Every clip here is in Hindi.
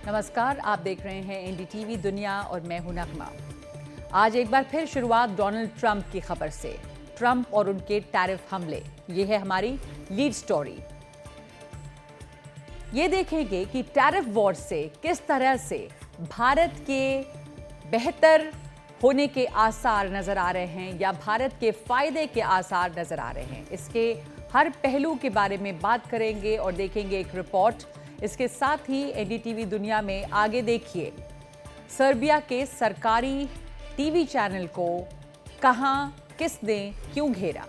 नमस्कार, आप देख रहे हैं एनडीटीवी दुनिया और मैं हूं नगमा। आज एक बार फिर शुरुआत डोनाल्ड ट्रंप की खबर से। ट्रंप और उनके टैरिफ हमले, ये है हमारी लीड स्टोरी। ये देखेंगे कि टैरिफ वॉर से किस तरह से भारत के बेहतर होने के आसार नजर आ रहे हैं या भारत के फायदे के आसार नजर आ रहे हैं। इसके हर पहलू के बारे में बात करेंगे और देखेंगे एक रिपोर्ट। इसके साथ ही एनडीटीवी दुनिया में आगे देखिए, सर्बिया के सरकारी टीवी चैनल को कहां किसने क्यों घेरा।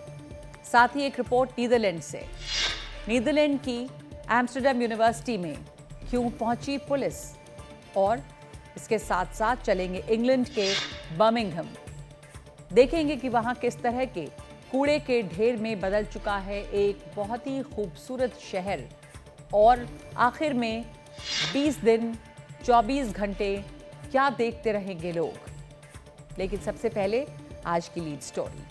साथ ही एक रिपोर्ट नीदरलैंड से, नीदरलैंड की एम्स्टर्डम यूनिवर्सिटी में क्यों पहुंची पुलिस, और इसके साथ साथ चलेंगे इंग्लैंड के बर्मिंघम। देखेंगे कि वहां किस तरह के कूड़े के ढेर में बदल चुका है एक बहुत ही खूबसूरत शहर। और आखिर में 20 दिन 24 घंटे क्या देखते रहेंगे लोग। लेकिन सबसे पहले आज की लीड स्टोरी।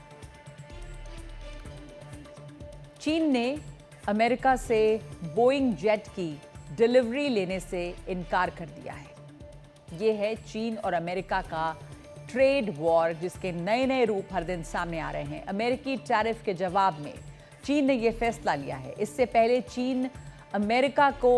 चीन ने अमेरिका से बोइंग जेट की डिलीवरी लेने से इनकार कर दिया है। यह है चीन और अमेरिका का ट्रेड वॉर, जिसके नए नए रूप हर दिन सामने आ रहे हैं। अमेरिकी टैरिफ के जवाब में चीन ने यह फैसला लिया है। इससे पहले चीन अमेरिका को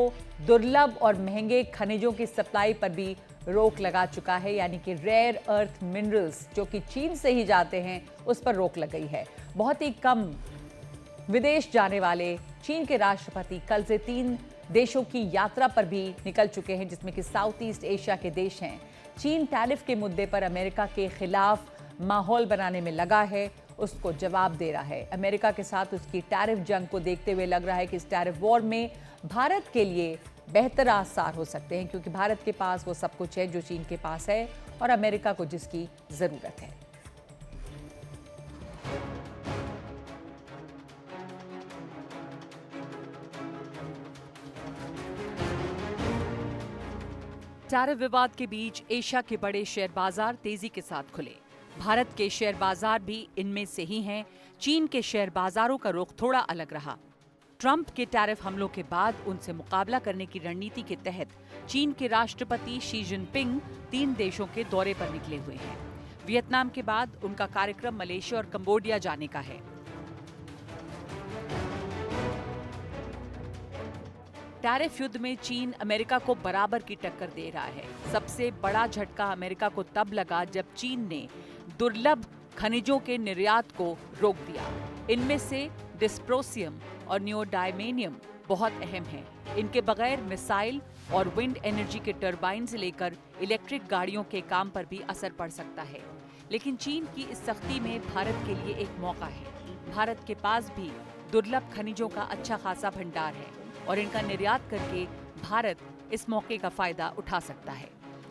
दुर्लभ और महंगे खनिजों की सप्लाई पर भी रोक लगा चुका है, यानी कि रेयर अर्थ मिनरल्स जो कि चीन से ही जाते हैं उस पर रोक लग गई है। बहुत ही कम विदेश जाने वाले चीन के राष्ट्रपति कल से 3 देशों की यात्रा पर भी निकल चुके हैं, जिसमें कि साउथ ईस्ट एशिया के देश हैं। चीन टैरिफ के मुद्दे पर अमेरिका के खिलाफ माहौल बनाने में लगा है, उसको जवाब दे रहा है। अमेरिका के साथ उसकी टैरिफ जंग को देखते हुए लग रहा है कि इस टैरिफ वॉर में भारत के लिए बेहतर आसार हो सकते हैं, क्योंकि भारत के पास वो सब कुछ है जो चीन के पास है और अमेरिका को जिसकी जरूरत है। टैरिफ विवाद के बीच एशिया के बड़े शेयर बाजार तेजी के साथ खुले। भारत के शेयर बाजार भी इनमें से ही हैं। चीन के शेयर बाजारों का रुख थोड़ा अलग रहा। ट्रंप के टैरिफ हमलों के बाद उनसे मुकाबला करने की रणनीति के तहत चीन के राष्ट्रपति शी जिनपिंग 3 देशों के दौरे पर निकले हुए हैं। वियतनाम के बाद उनका कार्यक्रम मलेशिया और कंबोडिया जाने का है। टैरिफ युद्ध में चीन अमेरिका को बराबर की टक्कर दे रहा है। सबसे बड़ा झटका अमेरिका को तब लगा जब चीन ने दुर्लभ खनिजों के निर्यात को रोक दिया। इनमें से डिस्प्रोसियम और नियोडायमेनियम बहुत अहम हैं। इनके बगैर मिसाइल और विंड एनर्जी के टरबाइन से लेकर इलेक्ट्रिक गाड़ियों के काम पर भी असर पड़ सकता है। लेकिन चीन की इस सख्ती में भारत के लिए एक मौका है। भारत के पास भी दुर्लभ खनिजों का अच्छा खासा भंडार है और इनका निर्यात करके भारत इस मौके का फायदा उठा सकता है।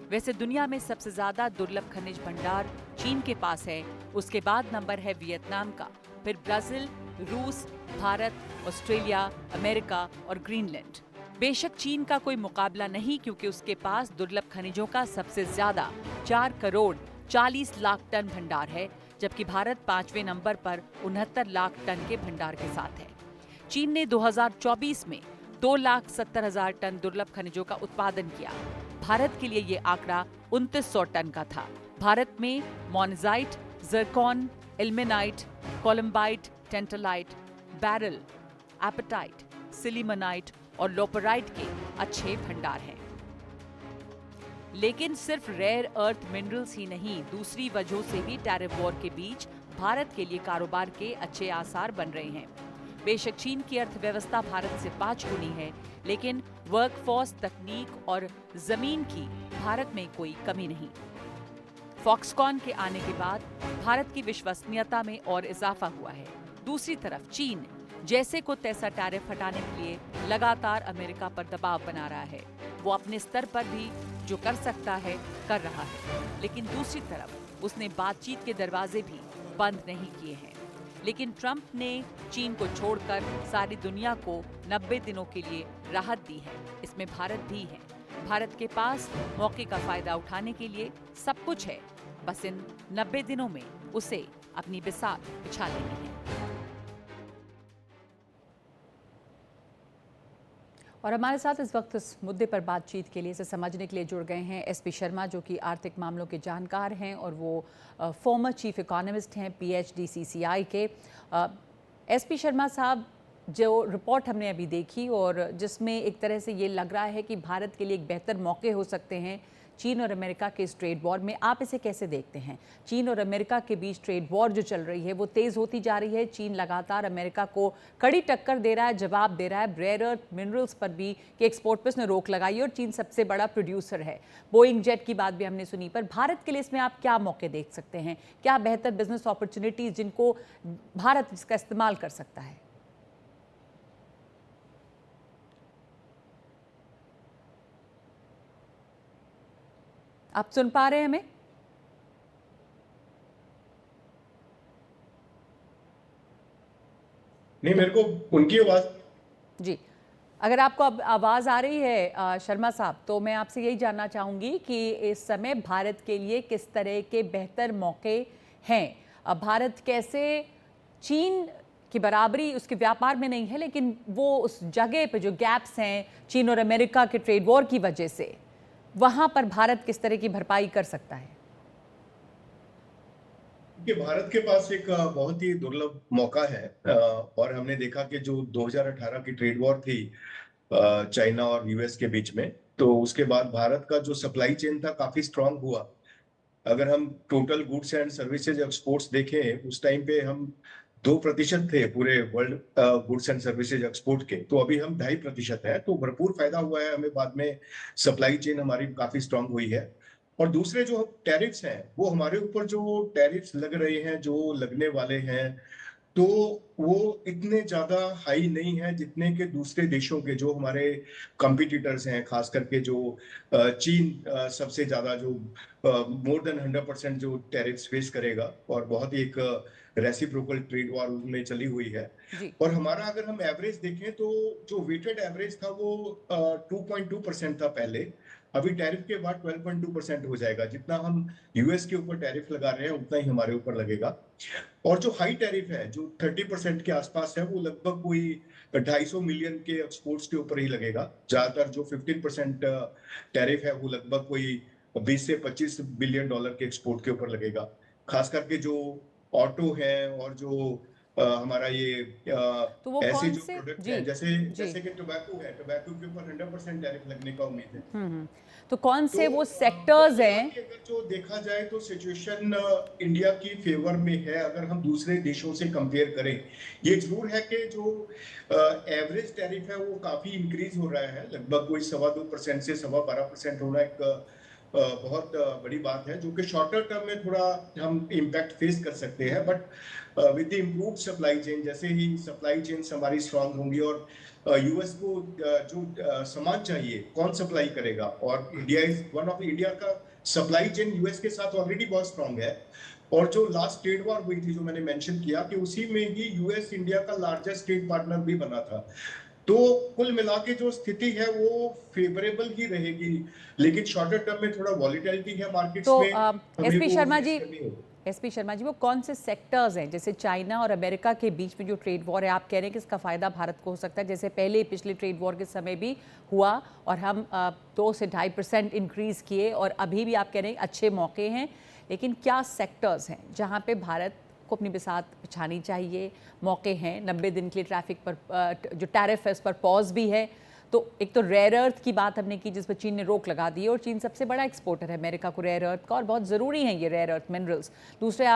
वैसे दुनिया में सबसे ज्यादा दुर्लभ खनिज भंडार चीन के पास है, उसके बाद नंबर है वियतनाम का, फिर ब्राजील, रूस, भारत, ऑस्ट्रेलिया, अमेरिका और ग्रीनलैंड। बेशक चीन का कोई मुकाबला नहीं, क्योंकि उसके पास दुर्लभ खनिजों का सबसे ज्यादा 4 करोड़ 40 लाख टन भंडार है, जबकि भारत 5वें नंबर पर 69 लाख टन के भंडार के साथ है। चीन ने 2024 में 2,70,000 टन दुर्लभ खनिजों का उत्पादन किया। भारत के लिए ये आंकड़ा 2900 टन का था। भारत में monazite, zircon, ilmenite, columbite, tantalite, beryl, apatite, sillimanite और लोपराइट के अच्छे भंडार हैं। लेकिन सिर्फ रेयर अर्थ मिनरल्स ही नहीं, दूसरी वजहों से भी टैरिफ वॉर के बीच भारत के लिए कारोबार के अच्छे आसार बन रहे हैं। बेशक चीन की अर्थव्यवस्था भारत से 5 गुनी है, लेकिन वर्कफोर्स, तकनीक और जमीन की भारत में कोई कमी नहीं। फॉक्सकॉन के आने के बाद भारत की विश्वसनीयता में और इजाफा हुआ है। दूसरी तरफ चीन जैसे को तैसा टैरिफ हटाने के लिए लगातार अमेरिका पर दबाव बना रहा है। वो अपने स्तर पर भी जो कर सकता है कर रहा है, लेकिन दूसरी तरफ उसने बातचीत के दरवाजे भी बंद नहीं किए हैं। लेकिन ट्रंप ने चीन को छोड़कर सारी दुनिया को 90 दिनों के लिए राहत दी है। इसमें भारत भी है। भारत के पास मौके का फायदा उठाने के लिए सब कुछ है, बस इन 90 दिनों में उसे अपनी बिसात बिछा लेनी है। और हमारे साथ इस वक्त इस मुद्दे पर बातचीत के लिए, इसे समझने के लिए जुड़ गए हैं एसपी शर्मा, जो कि आर्थिक मामलों के जानकार हैं और वो फॉर्मर चीफ इकोनॉमिस्ट हैं पीएचडी सीसीआई के। एसपी शर्मा साहब, जो रिपोर्ट हमने अभी देखी और जिसमें एक तरह से ये लग रहा है कि भारत के लिए एक बेहतर मौके हो सकते हैं चीन और अमेरिका के इस ट्रेड वॉर में, आप इसे कैसे देखते हैं? चीन और अमेरिका के बीच ट्रेड वॉर जो चल रही है वो तेज़ होती जा रही है। चीन लगातार अमेरिका को कड़ी टक्कर दे रहा है, जवाब दे रहा है रेयर अर्थ मिनरल्स पर भी कि एक्सपोर्ट पर उसने रोक लगाई है और चीन सबसे बड़ा प्रोड्यूसर है। बोइंग जेट की बात भी हमने सुनी, पर भारत के लिए इसमें आप क्या मौके देख सकते हैं? क्या बेहतर बिजनेस अपॉर्चुनिटीज़ जिनको भारत इसका इस्तेमाल कर सकता है? आप सुन पा रहे हैं हमें? नहीं, मेरे को उनकी आवाज। जी, अगर आपको अब आवाज़ आ रही है शर्मा साहब, तो मैं आपसे यही जानना चाहूँगी कि इस समय भारत के लिए किस तरह के बेहतर मौके हैं? भारत कैसे चीन की बराबरी उसके व्यापार में नहीं है, लेकिन वो उस जगह पे जो गैप्स हैं चीन और अमेरिका के ट्रेड वॉर की वजह से, वहाँ पर भारत किस तरह की भरपाई कर सकता है? कि भारत के पास एक बहुत ही दुर्लभ मौका है, और हमने देखा कि जो 2018 की ट्रेड वॉर थी चाइना और यूएस के बीच में, तो उसके बाद भारत का जो सप्लाई चेन था काफी स्ट्रांग हुआ। अगर हम total goods and services exports देखें, उस टाइम पे हम 2% थे पूरे world goods and services export के, तो अभी हम 2.5% है। तो भरपूर फायदा हुआ है हमें, बाद में सप्लाई चेन हमारी काफी स्ट्रांग हुई है। और दूसरे जो टैरिफ्स हैं, वो हमारे ऊपर जो टैरिफ्स लग रहे हैं, जो लगने वाले हैं, तो वो इतने ज्यादा हाई नहीं है जितने के दूसरे देशों के जो हमारे कंपटीटर्स हैं, खास करके जो चीन सबसे ज्यादा जो मोर देन 100% जो टैरिफ्स फेस करेगा, और बहुत ही एक रेसिप्रोकल ट्रेड वॉर में चली हुई है। जी। और हमारा अगर हम एवरेज देखें तो जो वेटेड एवरेज था वो 2.2% था पहले। अभी टैरिफ के बाद 12.2% हो जाएगा। जितना हम यूएस के ऊपर टैरिफ लगा रहे हैं, उतना ही हमारे ऊपर लगेगा। और जो हाई टैरिफ है, जो 30% के आसपास है, वो लगभग कोई 250 मिलियन के एक्सपोर्ट्स के ऊपर ही लगेगा। ज्यादातर जो 15% टैरिफ है, वो लगभग कोई 20 से 25 बिलियन डॉलर के एक्सपोर्ट के ऊपर लगेगा। खास करके जो ऑटो है और जो हमारा ये तो वो ऐसे कौन जो से? प्रोडक्ट जी हैं, जैसे जी। जैसे कि टोबैको है, टोबैको के ऊपर 100% टैरिफ लगने का उम्मीद है। तो कौन तो से वो कुल सेक्टर्स मिला हैं? के अगर जो देखा जाए तो सिचुएशन इंडिया की फेवर में है, अगर हम दूसरे देशों से कंपेयर करें। ये जरूर है कि जो एवरेज टैरिफ है वो काफी इंक्रीज हो रहा है, लगभग कोई 2.25% से 12.25% होना एक बहुत बड़ी बात है, जो कि शॉर्टर टर्म में थोड़ा हम इम्पैक्ट फेस कर सकते हैं। But with the improved supply chain, जैसे ही सप्लाई चेन हमारी स्ट्रांग होंगी और यूएस को जो सामान चाहिए, कौन सप्लाई करेगा? और India is one of India का सप्लाई चेन यूएस के साथ ऑलरेडी बहुत स्ट्रांग है। और जो लास्ट ट्रेड वॉर हुई थी, जो मैंने मेंशन किया, कि उसी में ही यूएस इंडिया का लार्जेस्ट ट्रेड पार्टनर भी बना था। तो कुल मिला के जो स्थिति है वो फेवरेबल ही रहेगी, लेकिन शॉर्टर टर्म में थोड़ा वॉलीटिलिटी है मार्केट्स तो में, हमें एसपी वो शर्मा फेस जी, करनी होगी। वो कौन से सेक्टर्स हैं, जैसे चाइना और अमेरिका के बीच में जो ट्रेड वॉर है, आप कह रहे हैं कि इसका फ़ायदा भारत को हो सकता है, जैसे पहले पिछले ट्रेड वॉर के समय भी हुआ और हम 2 से 2.5% इंक्रीज़ किए, और अभी भी आप कह रहे हैं अच्छे मौके हैं, लेकिन क्या सेक्टर्स हैं जहाँ पे भारत को अपनी बिसात बिछानी चाहिए? मौके हैं, 90 दिन के लिए ट्रैफिक पर जो टैरिफ है उस पर पॉज भी है। तो एक तो रेयर अर्थ की बात हमने की, जिस पर चीन ने रोक लगा दी है, और चीन सबसे बड़ा एक्सपोर्टर है अमेरिका को रेयर अर्थ का, और बहुत ज़रूरी है ये रेयर अर्थ मिनरल्स। दूसरे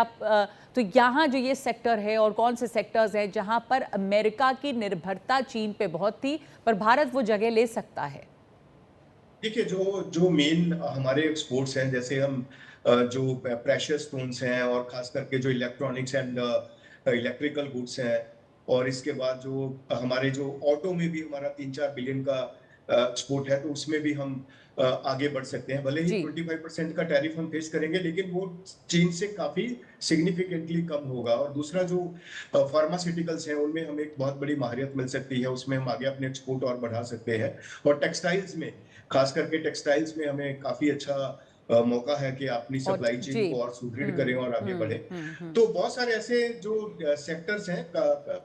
तो यहाँ जो ये सेक्टर है, और कौन से सेक्टर्स हैं जहाँ पर अमेरिका की निर्भरता चीन पे बहुत थी, पर भारत वो जगह ले सकता है? देखिए, जो जो मेन हमारे एक्सपोर्ट्स हैं, जैसे हम जो प्रेशियस स्टोन्स हैं, और खास करके जो इलेक्ट्रॉनिक्स एंड इलेक्ट्रिकल गुड्स हैं, और इसके बाद जो हमारे जो ऑटो में भी हमारा 3-4 बिलियन का एक्सपोर्ट है, तो उसमें भी हम आगे बढ़ सकते हैं। भले ही जी। 25% का टैरिफ हम फेस करेंगे, लेकिन वो चीन से काफी सिग्निफिकेंटली कम होगा। और दूसरा जो फार्मास्यूटिकल्स हैं, उनमें हमें एक बहुत बड़ी माहिरत मिल सकती है, उसमें हम आगे अपने एक्सपोर्ट और बढ़ा सकते हैं। और टेक्सटाइल्स में, खास करके टेक्सटाइल्स में हमें काफी अच्छा मौका है कि अपनी और सप्लाई जी। चेन को और सुदृढ़ करें और आगे बढ़े। हम्म। तो बहुत सारे ऐसे जो सेक्टर्स हैं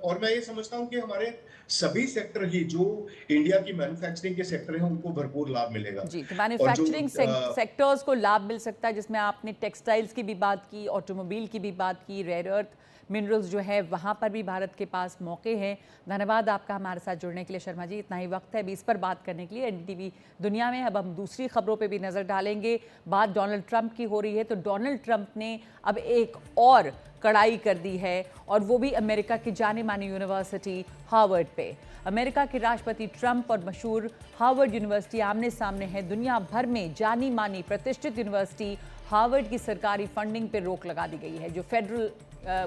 और मैं ये समझता हूँ कि हमारे सभी सेक्टर ही जो इंडिया की मैन्युफैक्चरिंग के सेक्टर हैं उनको भरपूर लाभ मिलेगा। जी, तो और जो मैन्युफैक्चरिंग सेक्टर्स को लाभ मिल सकता है, जिसमें आपने टेक्सटाइल्स की भी बात की, ऑटोमोबाइल की भी बात की, रेयर अर्थ मिनरल्स जो है वहाँ पर भी भारत के पास मौके हैं। धन्यवाद आपका हमारे साथ जुड़ने के लिए शर्मा जी। इतना ही वक्त है अभी इस पर बात करने के लिए एनडीटीवी दुनिया में। अब हम दूसरी खबरों पे भी नज़र डालेंगे। बात डोनाल्ड ट्रंप की हो रही है, तो डोनाल्ड ट्रंप ने अब एक और कड़ाई कर दी है, और वो भी अमेरिका की जानी मानी यूनिवर्सिटी हार्वर्ड पे। अमेरिका के राष्ट्रपति ट्रंप और मशहूर हार्वर्ड यूनिवर्सिटी आमने सामने है। दुनिया भर में जानी मानी प्रतिष्ठित यूनिवर्सिटी हार्वर्ड की सरकारी फंडिंग पर रोक लगा दी गई है, जो फेडरल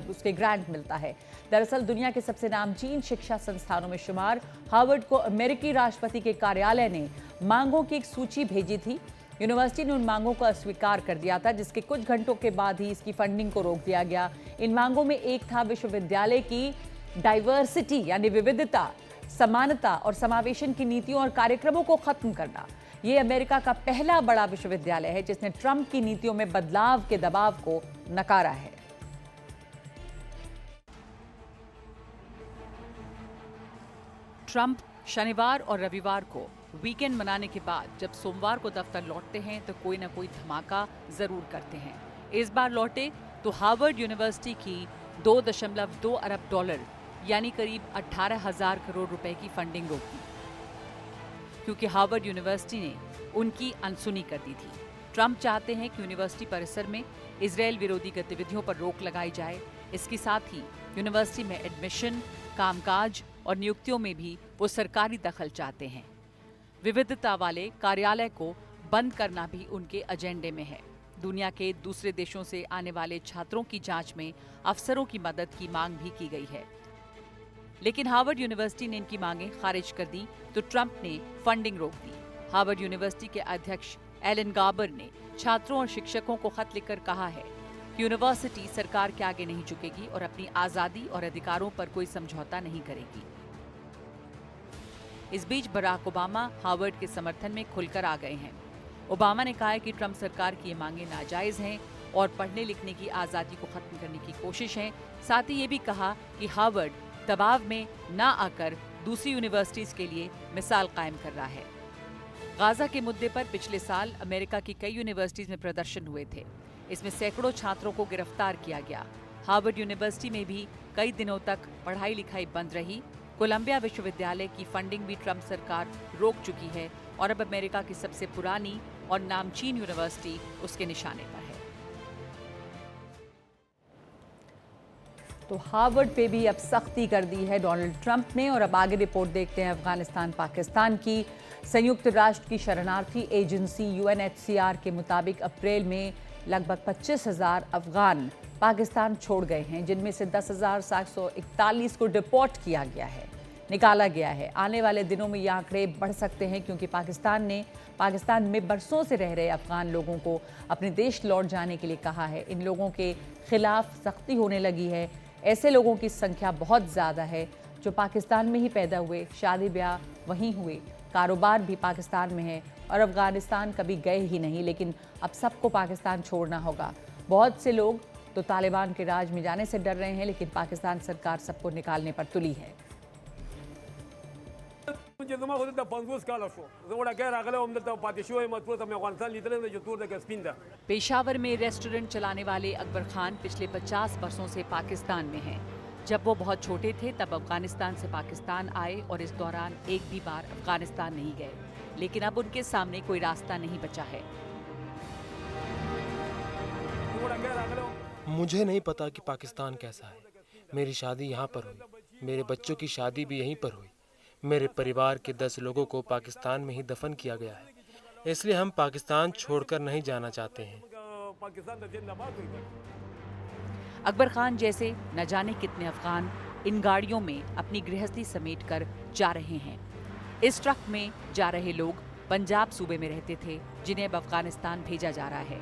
उसके ग्रांट मिलता है। दरअसल दुनिया के सबसे नामचीन शिक्षा संस्थानों में शुमार हार्वर्ड को अमेरिकी राष्ट्रपति के कार्यालय ने मांगों की एक सूची भेजी थी। यूनिवर्सिटी ने उन मांगों को अस्वीकार कर दिया था, जिसके कुछ घंटों के बाद ही इसकी फंडिंग को रोक दिया गया। इन मांगों में एक था विश्वविद्यालय की डाइवर्सिटी यानी विविधता, समानता और समावेशन की नीतियों और कार्यक्रमों को खत्म करना। ये अमेरिका का पहला बड़ा विश्वविद्यालय है जिसने ट्रंप की नीतियों में बदलाव के दबाव को नकारा है। ट्रंप शनिवार और रविवार को वीकेंड मनाने के बाद जब सोमवार को दफ्तर लौटते हैं तो कोई ना कोई धमाका जरूर करते हैं। इस बार लौटे तो हार्वर्ड यूनिवर्सिटी की 2.2 अरब डॉलर यानी करीब 18,000 करोड़ रुपए की फंडिंग रोक दी, क्योंकि हार्वर्ड यूनिवर्सिटी ने उनकी अनसुनी कर दी थी। ट्रंप चाहते हैं कि यूनिवर्सिटी परिसर में इजरायल विरोधी गतिविधियों पर रोक लगाई जाए। इसके साथ ही यूनिवर्सिटी में एडमिशन, कामकाज और नियुक्तियों में भी वो सरकारी दखल चाहते हैं। विविधता वाले कार्यालय को बंद करना भी उनके एजेंडे में है। दुनिया के दूसरे देशों से आने वाले छात्रों की जांच में अफसरों की मदद की मांग भी की गई है, लेकिन हार्वर्ड यूनिवर्सिटी ने इनकी मांगें खारिज कर दी तो ट्रंप ने फंडिंग रोक दी। हार्वर्ड यूनिवर्सिटी के अध्यक्ष एलन गार्बर ने छात्रों और शिक्षकों को खत लिखकर कहा है कि यूनिवर्सिटी सरकार के आगे नहीं झुकेगी और अपनी आजादी और अधिकारों पर कोई समझौता नहीं करेगी। इस बीच बराक ओबामा हार्वर्ड के समर्थन में खुलकर आ गए हैं। ओबामा ने कहा है कि ट्रंप सरकार की ये मांगें नाजायज हैं और पढ़ने लिखने की आजादी को खत्म करने की कोशिश है। साथ ही ये भी कहा कि हार्वर्ड दबाव में ना आकर दूसरी यूनिवर्सिटीज के लिए मिसाल कायम कर रहा है। गाजा के मुद्दे पर पिछले साल अमेरिका की कई यूनिवर्सिटीज में प्रदर्शन हुए थे। इसमें सैकड़ों छात्रों को गिरफ्तार किया गया। हार्वर्ड यूनिवर्सिटी में भी कई दिनों तक पढ़ाई लिखाई बंद रही। कोलंबिया विश्वविद्यालय की फंडिंग भी ट्रंप सरकार रोक चुकी है और अब अमेरिका की सबसे पुरानी और नामचीन यूनिवर्सिटी उसके निशाने पर है। तो हार्वर्ड पे भी अब सख्ती कर दी है डोनाल्ड ट्रंप ने। और अब आगे रिपोर्ट देखते हैं अफगानिस्तान पाकिस्तान की। संयुक्त राष्ट्र की शरणार्थी एजेंसी यूएनएचसीआर के मुताबिक अप्रैल में लगभग 25,000 अफगान पाकिस्तान छोड़ गए हैं, जिनमें से 10,741 को डिपोर्ट किया गया है, निकाला गया है। आने वाले दिनों में ये आंकड़े बढ़ सकते हैं, क्योंकि पाकिस्तान में बरसों से रह रहे अफगान लोगों को अपने देश लौट जाने के लिए कहा है। इन लोगों के खिलाफ सख्ती होने लगी है। ऐसे लोगों की संख्या बहुत ज़्यादा है जो पाकिस्तान में ही पैदा हुए, शादी ब्याह वहीं हुए, कारोबार भी पाकिस्तान में है और अफगानिस्तान कभी गए ही नहीं, लेकिन अब सबको पाकिस्तान छोड़ना होगा। बहुत से लोग तो तालिबान के राज में जाने से डर रहे हैं, लेकिन पाकिस्तान सरकार सबको निकालने पर तुली है। पेशावर में रेस्टोरेंट चलाने वाले अकबर खान पिछले 50 वर्षों से पाकिस्तान में हैं। जब वो बहुत छोटे थे तब अफगानिस्तान से पाकिस्तान आए और इस दौरान एक भी बार अफगानिस्तान नहीं गए, लेकिन अब उनके सामने कोई रास्ता नहीं बचा है। मुझे नहीं पता कि पाकिस्तान कैसा है। मेरी शादी यहाँ पर हुई, मेरे बच्चों की शादी भी यहीं पर हुई। मेरे परिवार के 10 लोगों को पाकिस्तान में ही दफन किया गया है, इसलिए हम पाकिस्तान छोड़कर नहीं जाना चाहते हैं। अकबर खान जैसे न जाने कितने अफगान इन गाड़ियों में अपनी गृहस्थी समेट कर जा रहे हैं। इस ट्रक में जा रहे लोग पंजाब सूबे में रहते थे, जिन्हें अब अफगानिस्तान भेजा जा रहा है।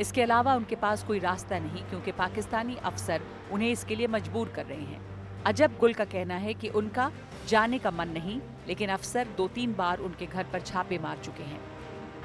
इसके अलावा उनके पास कोई रास्ता नहीं, क्योंकि पाकिस्तानी अफसर उन्हें इसके लिए मजबूर कर रहे हैं। अजब गुल का कहना है कि उनका जाने का मन नहीं, लेकिन अफसर 2-3 बार उनके घर पर छापे मार चुके हैं।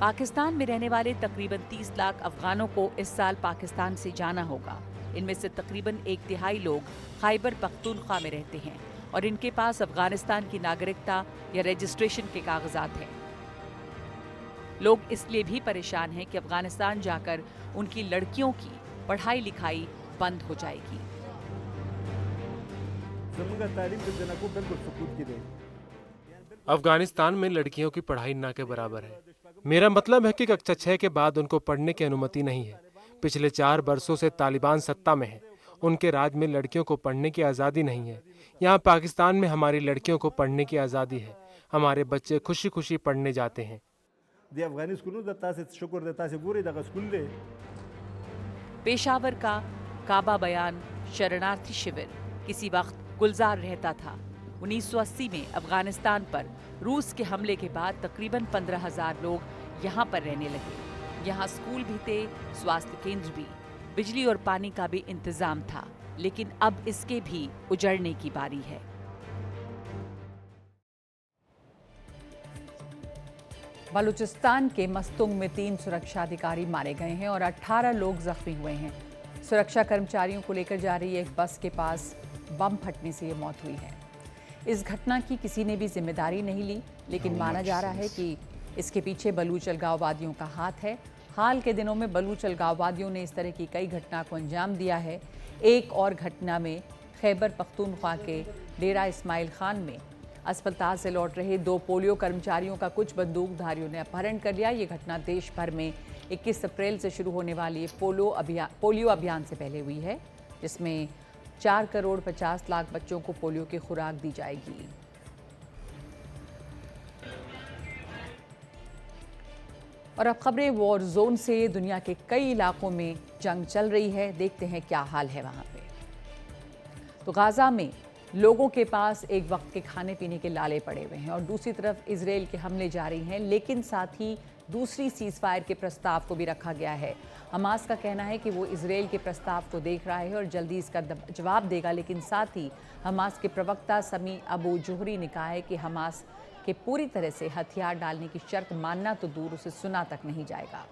पाकिस्तान में रहने वाले तकरीबन 30 लाख अफगानों को इस साल पाकिस्तान से जाना होगा। इनमें से तकरीबन 1/3 लोग खैबर पख्तूनख्वा में रहते हैं और इनके पास अफगानिस्तान की नागरिकता या रजिस्ट्रेशन के कागजात हैं। लोग इसलिए भी परेशान हैं कि अफगानिस्तान जाकर उनकी लड़कियों की पढ़ाई लिखाई बंद हो जाएगी। अफगानिस्तान में लड़कियों की पढ़ाई ना के बराबर है। मेरा मतलब है कि कक्षा 6 के बाद उनको पढ़ने की अनुमति नहीं है। पिछले 4 वर्षों से तालिबान सत्ता में है। उनके राज में लड़कियों को पढ़ने की आज़ादी नहीं है। यहाँ पाकिस्तान में हमारी लड़कियों को पढ़ने की आज़ादी है। हमारे बच्चे खुशी खुशी पढ़ने जाते हैं। पेशावर का काबा बयान शरणार्थी शिविर किसी वक्त गुलजार रहता था। 1980 में अफगानिस्तान पर रूस के हमले के बाद तकरीबन 15,000 लोग यहाँ पर रहने लगे। यहाँ स्कूल भी थे, स्वास्थ्य केंद्र भी, बिजली और पानी का भी इंतजाम था, लेकिन अब इसके भी उजड़ने की बारी है। बलूचिस्तान के मस्तुंग में 3 सुरक्षा अधिकारी मारे गए हैं और 18 लोग जख्मी हुए हैं। सुरक्षा कर्मचारियों को लेकर जा रही एक बस के पास बम फटने से ये मौत हुई है। इस घटना की किसी ने भी जिम्मेदारी नहीं ली, लेकिन माना जा रहा है कि इसके पीछे बलूच अलगाववादियों का हाथ है। हाल के दिनों में बलूच अलगाववादियों ने इस तरह की कई घटना को अंजाम दिया है। एक और घटना में खैबर पख्तूनख्वा के डेरा इस्माइल खान में अस्पताल से लौट रहे 2 पोलियो कर्मचारियों का कुछ बंदूकधारियों ने अपहरण कर लिया। ये घटना देश भर में 21 अप्रैल से शुरू होने वाली पोलियो अभियान से पहले हुई है, जिसमें 4 करोड़ 50 लाख बच्चों को पोलियो की खुराक दी जाएगी। और अब खबरें वॉर जोन से। दुनिया के कई इलाकों में जंग चल रही है। देखते हैं क्या हाल है वहां पे। तो गाजा में लोगों के पास एक वक्त के खाने पीने के लाले पड़े हुए हैं और दूसरी तरफ इजराइल के हमले जारी हैं, लेकिन साथ ही दूसरी सीज फायर के प्रस्ताव को भी रखा गया है। हमास का कहना है कि वो इजराइल के प्रस्ताव को देख रहा है और जल्दी इसका जवाब देगा, लेकिन साथ ही हमास के प्रवक्ता समी अबू जोहरी ने कहा है कि हमास के पूरी तरह से हथियार डालने की शर्त मानना तो दूर, उसे सुना तक नहीं जाएगा।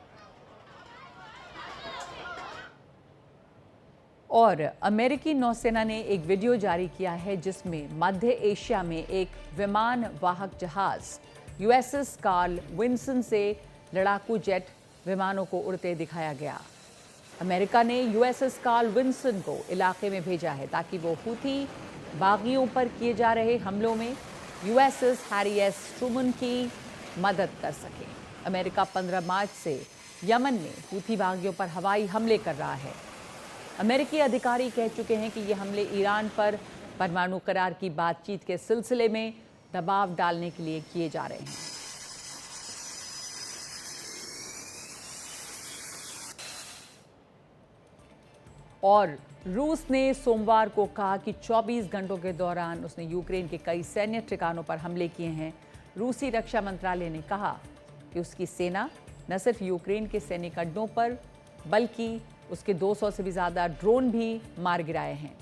और अमेरिकी नौसेना ने एक वीडियो जारी किया है जिसमें मध्य एशिया में एक विमान वाहक जहाज USS कार्ल विंसन से लड़ाकू जेट विमानों को उड़ते दिखाया गया। अमेरिका ने USS कार्ल विंसन को इलाके में भेजा है ताकि वो हूथी बागियों पर किए जा रहे हमलों में USS हैरी एस ट्रूमन की मदद कर सके। अमेरिका 15 मार्च से यमन में हूथी बागियों पर हवाई हमले कर रहा है। अमेरिकी अधिकारी कह चुके हैं कि ये हमले ईरान पर परमाणु करार की बातचीत के सिलसिले में दबाव डालने के लिए किए जा रहे हैं। और रूस ने सोमवार को कहा कि 24 घंटों के दौरान उसने यूक्रेन के कई सैन्य ठिकानों पर हमले किए हैं। रूसी रक्षा मंत्रालय ने कहा कि उसकी सेना न सिर्फ यूक्रेन के सैनिक अड्डों पर बल्कि उसके 200 से भी ज़्यादा ड्रोन भी मार गिराए हैं।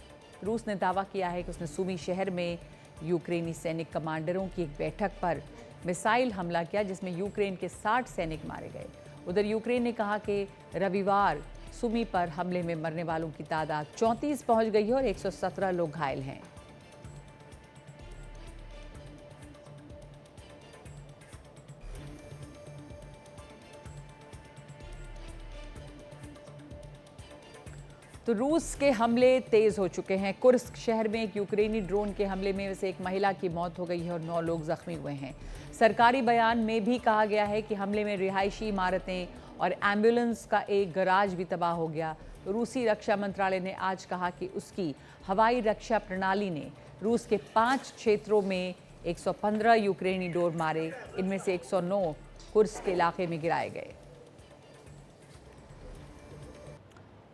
रूस ने दावा किया है कि उसने सुमी शहर में यूक्रेनी सैनिक कमांडरों की एक बैठक पर मिसाइल हमला किया जिसमें यूक्रेन के 60 सैनिक मारे गए। उधर यूक्रेन ने कहा कि रविवार सुमी पर हमले में मरने वालों की तादाद 34 पहुंच गई है और 117 लोग घायल हैं। तो रूस के हमले तेज हो चुके हैं। कुर्स्क शहर में एक यूक्रेनी ड्रोन के हमले में से एक महिला की मौत हो गई है और 9 लोग जख्मी हुए हैं। सरकारी बयान में भी कहा गया है कि हमले में रिहायशी इमारतें और एम्बुलेंस का एक गराज भी तबाह हो गया। रूसी रक्षा मंत्रालय ने आज कहा कि उसकी हवाई रक्षा प्रणाली ने रूस के 5 क्षेत्रों में 115 यूक्रेनी ड्रोन मारे। इनमें से 109 कुर्स्क के इलाके में गिराए गए।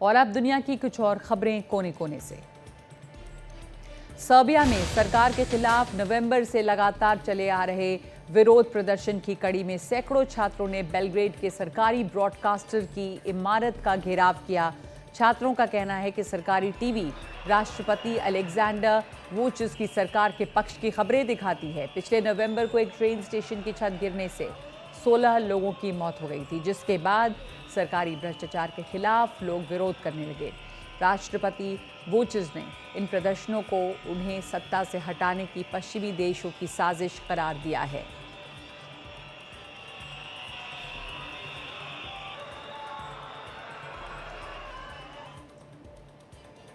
और अब दुनिया की कुछ और खबरें कोने कोने से। सर्बिया में सरकार के खिलाफ नवंबर से लगातार चले आ रहे विरोध प्रदर्शन की कड़ी में सैकड़ों छात्रों ने बेलग्रेड के सरकारी ब्रॉडकास्टर की इमारत का घेराव किया। छात्रों का कहना है कि सरकारी टीवी राष्ट्रपति अलेक्जेंडर वुचिच की सरकार के पक्ष की खबरें दिखाती है। पिछले नवंबर को एक ट्रेन स्टेशन की छत गिरने से 16 लोगों की मौत हो गई थी, जिसके बाद सरकारी भ्रष्टाचार के खिलाफ लोग विरोध करने लगे। राष्ट्रपति वुचिच ने इन प्रदर्शनों को उन्हें सत्ता से हटाने की पश्चिमी देशों की साजिश करार दिया है।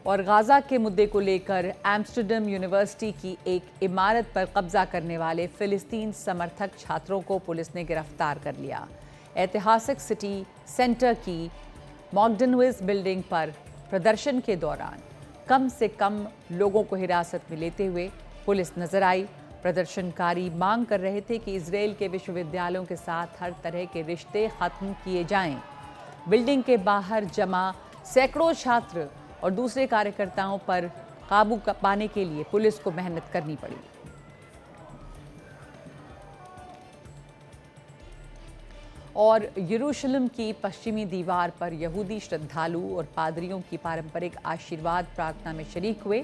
और गाजा के मुद्दे को लेकर एम्स्टर्डम यूनिवर्सिटी की एक इमारत पर कब्जा करने वाले फिलिस्तीन समर्थक छात्रों को पुलिस ने गिरफ्तार कर लिया। ऐतिहासिक सिटी सेंटर की मॉगडनविज बिल्डिंग पर प्रदर्शन के दौरान कम से कम लोगों को हिरासत में लेते हुए पुलिस नजर आई। प्रदर्शनकारी मांग कर रहे थे कि इजरायल के विश्वविद्यालयों के साथ हर तरह के रिश्ते खत्म किए जाएं। बिल्डिंग के बाहर जमा सैकड़ों छात्र और दूसरे कार्यकर्ताओं पर काबू पाने के लिए पुलिस को मेहनत करनी पड़ी। और यरूशलेम की पश्चिमी दीवार पर यहूदी श्रद्धालु और पादरियों की पारंपरिक आशीर्वाद प्रार्थना में शरीक हुए।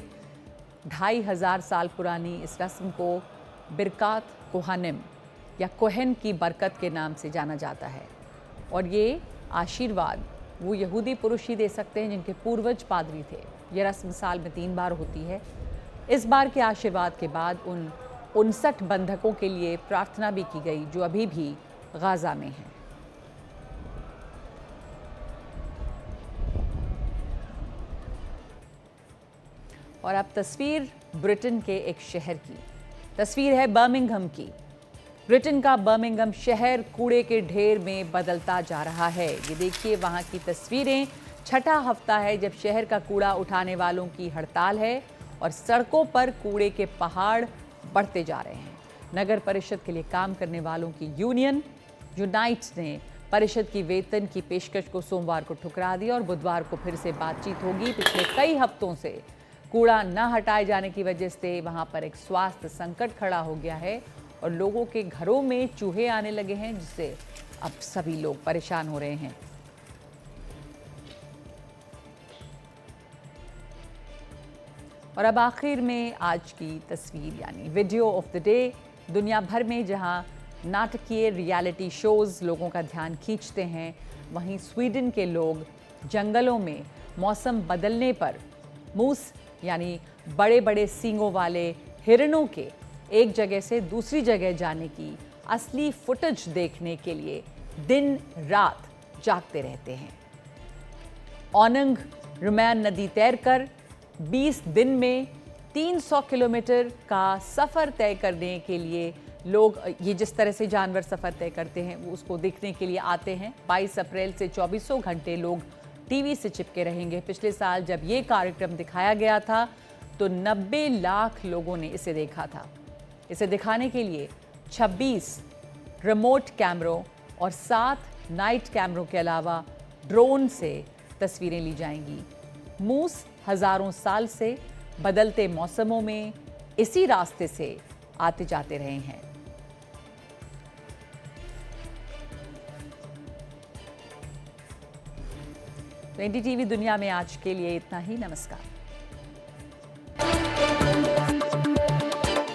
2500 साल पुरानी इस रस्म को बिरकात कोहानिम या कोहन की बरकत के नाम से जाना जाता है। और ये आशीर्वाद वो यहूदी पुरुष ही दे सकते हैं जिनके पूर्वज पादरी थे। यह रस्म साल में 3 बार होती है। इस बार के आशीर्वाद के बाद उन 59 बंधकों के लिए प्रार्थना भी की गई जो अभी भी गाजा में हैं। और अब तस्वीर ब्रिटेन के एक शहर की। तस्वीर है बर्मिंघम की। ब्रिटेन का बर्मिंघम शहर कूड़े के ढेर में बदलता जा रहा है। ये देखिए वहाँ की तस्वीरें। छठा हफ्ता है जब शहर का कूड़ा उठाने वालों की हड़ताल है और सड़कों पर कूड़े के पहाड़ बढ़ते जा रहे हैं। नगर परिषद के लिए काम करने वालों की यूनियन यूनाइट्स ने परिषद की वेतन की पेशकश को सोमवार को ठुकरा दिया और बुधवार को फिर से बातचीत होगी। पिछले कई हफ्तों से कूड़ा न हटाए जाने की वजह से वहां पर एक स्वास्थ्य संकट खड़ा हो गया है और लोगों के घरों में चूहे आने लगे हैं, जिससे अब सभी लोग परेशान हो रहे हैं। और अब आखिर में आज की तस्वीर यानी वीडियो ऑफ द डे। दुनिया भर में जहां नाटकीय रियलिटी शोज लोगों का ध्यान खींचते हैं, वहीं स्वीडन के लोग जंगलों में मौसम बदलने पर मूस यानी बड़े बड़े सींगों वाले हिरणों के एक जगह से दूसरी जगह जाने की असली फुटेज देखने के लिए दिन रात जागते रहते हैं। ओनंग रुमैन नदी तैरकर 20 दिन में 300 किलोमीटर का सफ़र तय करने के लिए लोग, ये जिस तरह से जानवर सफ़र तय करते हैं वो उसको देखने के लिए आते हैं। 22 अप्रैल से 2400 घंटे लोग टीवी से चिपके रहेंगे। पिछले साल जब ये कार्यक्रम दिखाया गया था तो 90 लाख लोगों ने इसे देखा था। इसे दिखाने के लिए 26 रिमोट कैमरों और 7 नाइट कैमरों के अलावा ड्रोन से तस्वीरें ली जाएंगी। मूस हजारों साल से बदलते मौसमों में इसी रास्ते से आते जाते रहे हैं। तो एनडीटीवी दुनिया में आज के लिए इतना ही। नमस्कार।